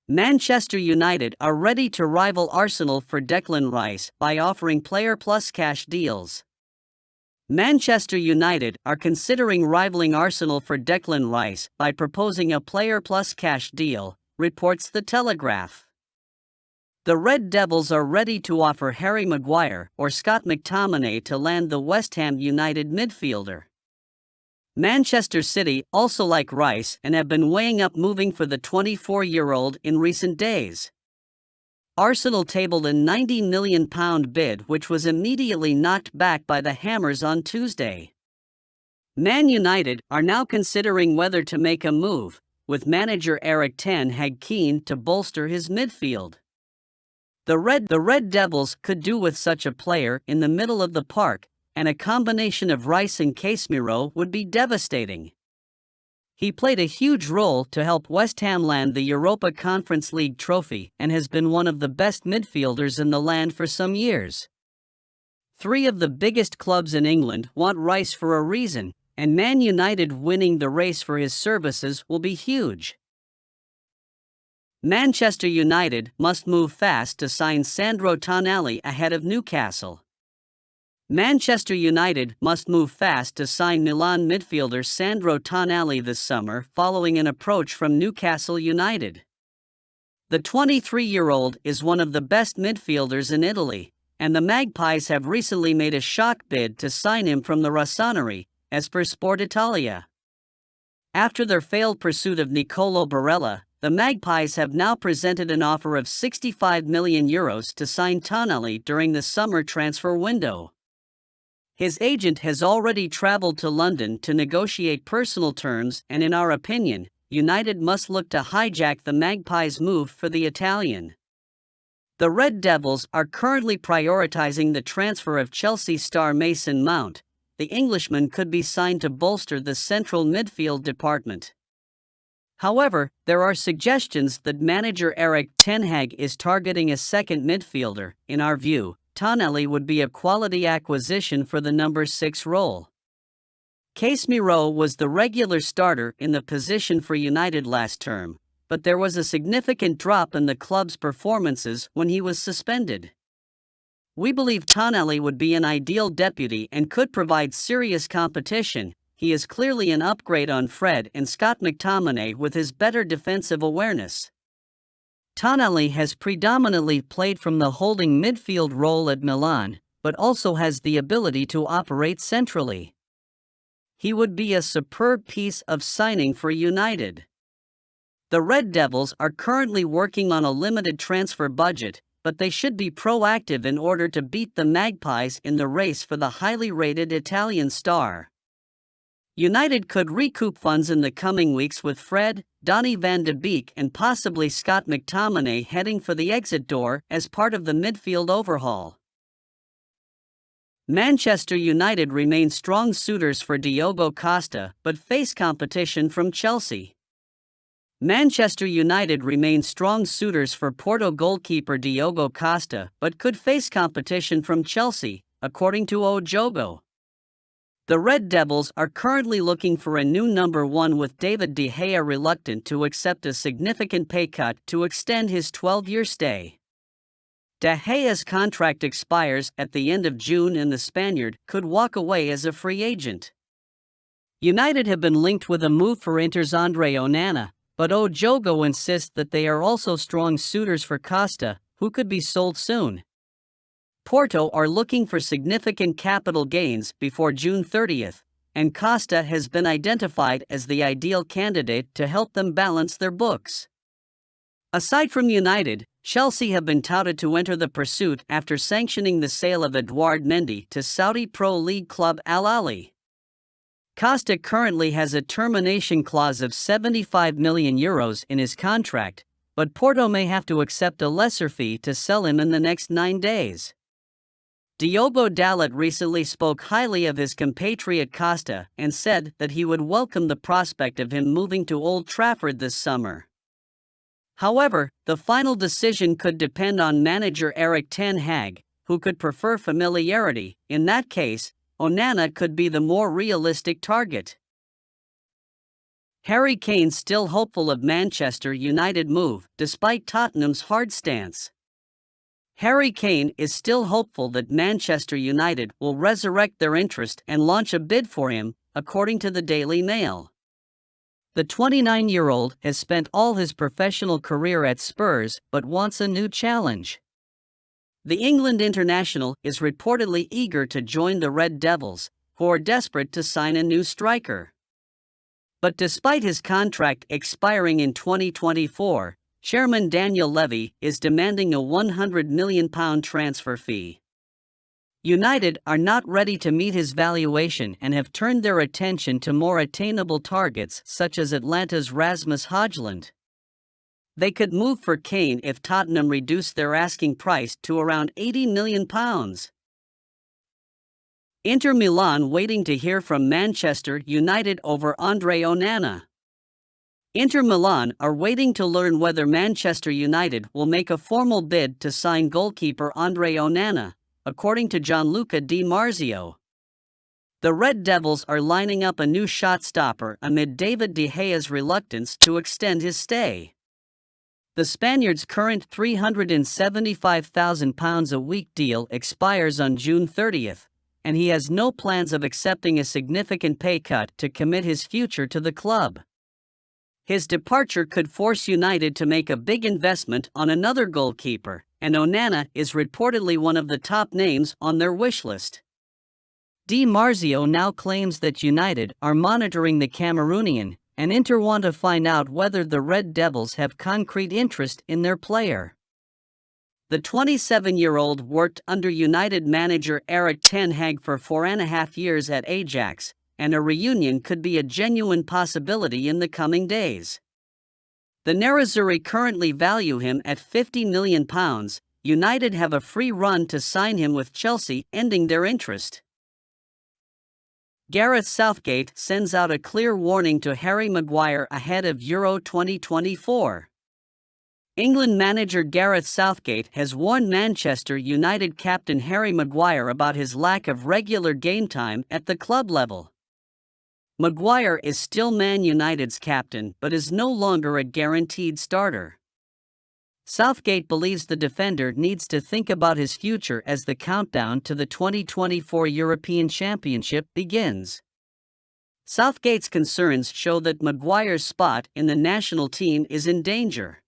Manchester United are ready to rival Arsenal for Declan Rice by offering player plus cash deals. Manchester United are considering rivaling Arsenal for Declan Rice by proposing a player plus cash deal, reports The Telegraph. The Red Devils are ready to offer Harry Maguire or Scott McTominay to land the West Ham United midfielder. Manchester City also like Rice and have been weighing up moving for the 24-year-old in recent days. Arsenal tabled a £90 million bid, which was immediately knocked back by the Hammers on Tuesday. Man United are now considering whether to make a move, with manager Erik Ten Hag keen to bolster his midfield. The Red Devils could do with such a player in the middle of the park, and a combination of Rice and Casemiro would be devastating. He played a huge role to help West Ham land the Europa Conference League trophy and has been one of the best midfielders in the land for some years. Three of the biggest clubs in England want Rice for a reason, and Man United winning the race for his services will be huge. Manchester United must move fast to sign Sandro Tonali ahead of Newcastle. Manchester United must move fast to sign Milan midfielder Sandro Tonali this summer following an approach from Newcastle United. The 23-year-old is one of the best midfielders in Italy, and the Magpies have recently made a shock bid to sign him from the Rossoneri, as per Sport Italia. After their failed pursuit of Nicolo Barella, the Magpies have now presented an offer of €65 million to sign Tonali during the summer transfer window. His agent has already traveled to London to negotiate personal terms, and in our opinion, United must look to hijack the Magpies' move for the Italian. The Red Devils are currently prioritizing the transfer of Chelsea star Mason Mount. The Englishman could be signed to bolster the central midfield department. However, there are suggestions that manager Erik Ten Hag is targeting a second midfielder. In our view, Tonali would be a quality acquisition for the number 6 role. Casemiro was the regular starter in the position for United last term, but there was a significant drop in the club's performances when he was suspended. We believe Tonali would be an ideal deputy and could provide serious competition. He is clearly an upgrade on Fred and Scott McTominay with his better defensive awareness. Tonali has predominantly played from the holding midfield role at Milan, but also has the ability to operate centrally. He would be a superb piece of signing for United. The Red Devils are currently working on a limited transfer budget, but they should be proactive in order to beat the Magpies in the race for the highly rated Italian star. United could recoup funds in the coming weeks with Fred, Donny van de Beek and possibly Scott McTominay heading for the exit door as part of the midfield overhaul. Manchester United remain strong suitors for Diogo Costa but face competition from Chelsea. Manchester United remain strong suitors for Porto goalkeeper Diogo Costa but could face competition from Chelsea, according to Ojogo. The Red Devils are currently looking for a new number 1 with David De Gea reluctant to accept a significant pay cut to extend his 12-year stay. De Gea's contract expires at the end of June and the Spaniard could walk away as a free agent. United have been linked with a move for Inter's Andre Onana, but Ojogo insists that they are also strong suitors for Costa, who could be sold soon. Porto are looking for significant capital gains before June 30th, and Costa has been identified as the ideal candidate to help them balance their books. Aside from United, Chelsea have been touted to enter the pursuit after sanctioning the sale of Edouard Mendy to Saudi Pro League club Al Ahly. Costa currently has a termination clause of €75 million in his contract, but Porto may have to accept a lesser fee to sell him in the next 9 days. Diogo Dalot recently spoke highly of his compatriot Costa and said that he would welcome the prospect of him moving to Old Trafford this summer. However, the final decision could depend on manager Erik Ten Hag, who could prefer familiarity. In that case, Onana could be the more realistic target. Harry Kane still hopeful of Manchester United move, despite Tottenham's hard stance. Harry Kane is still hopeful that Manchester United will resurrect their interest and launch a bid for him, according to the Daily Mail. The 29-year-old has spent all his professional career at Spurs but wants a new challenge. The England international is reportedly eager to join the Red Devils, who are desperate to sign a new striker. But despite his contract expiring in 2024, Chairman Daniel Levy is demanding a £100 million transfer fee. United are not ready to meet his valuation and have turned their attention to more attainable targets such as Atlanta's Rasmus Højlund. They could move for Kane if Tottenham reduced their asking price to around £80 million. Inter Milan waiting to hear from Manchester United over Andre Onana. Inter Milan are waiting to learn whether Manchester United will make a formal bid to sign goalkeeper Andre Onana, according to Gianluca Di Marzio. The Red Devils are lining up a new shot stopper amid David De Gea's reluctance to extend his stay. The Spaniard's current £375,000 a week deal expires on June 30th, and he has no plans of accepting a significant pay cut to commit his future to the club. His departure could force United to make a big investment on another goalkeeper, and Onana is reportedly one of the top names on their wish list. Di Marzio now claims that United are monitoring the Cameroonian, and Inter want to find out whether the Red Devils have concrete interest in their player. The 27-year-old worked under United manager Erik Ten Hag for 4.5 years at Ajax, and a reunion could be a genuine possibility in the coming days. The Nerazzurri currently value him at £50 million. United have a free run to sign him with Chelsea, ending their interest. Gareth Southgate sends out a clear warning to Harry Maguire ahead of Euro 2024. England manager Gareth Southgate has warned Manchester United captain Harry Maguire about his lack of regular game time at the club level. Maguire is still Man United's captain but is no longer a guaranteed starter. Southgate believes the defender needs to think about his future as the countdown to the 2024 European Championship begins. Southgate's concerns show that Maguire's spot in the national team is in danger.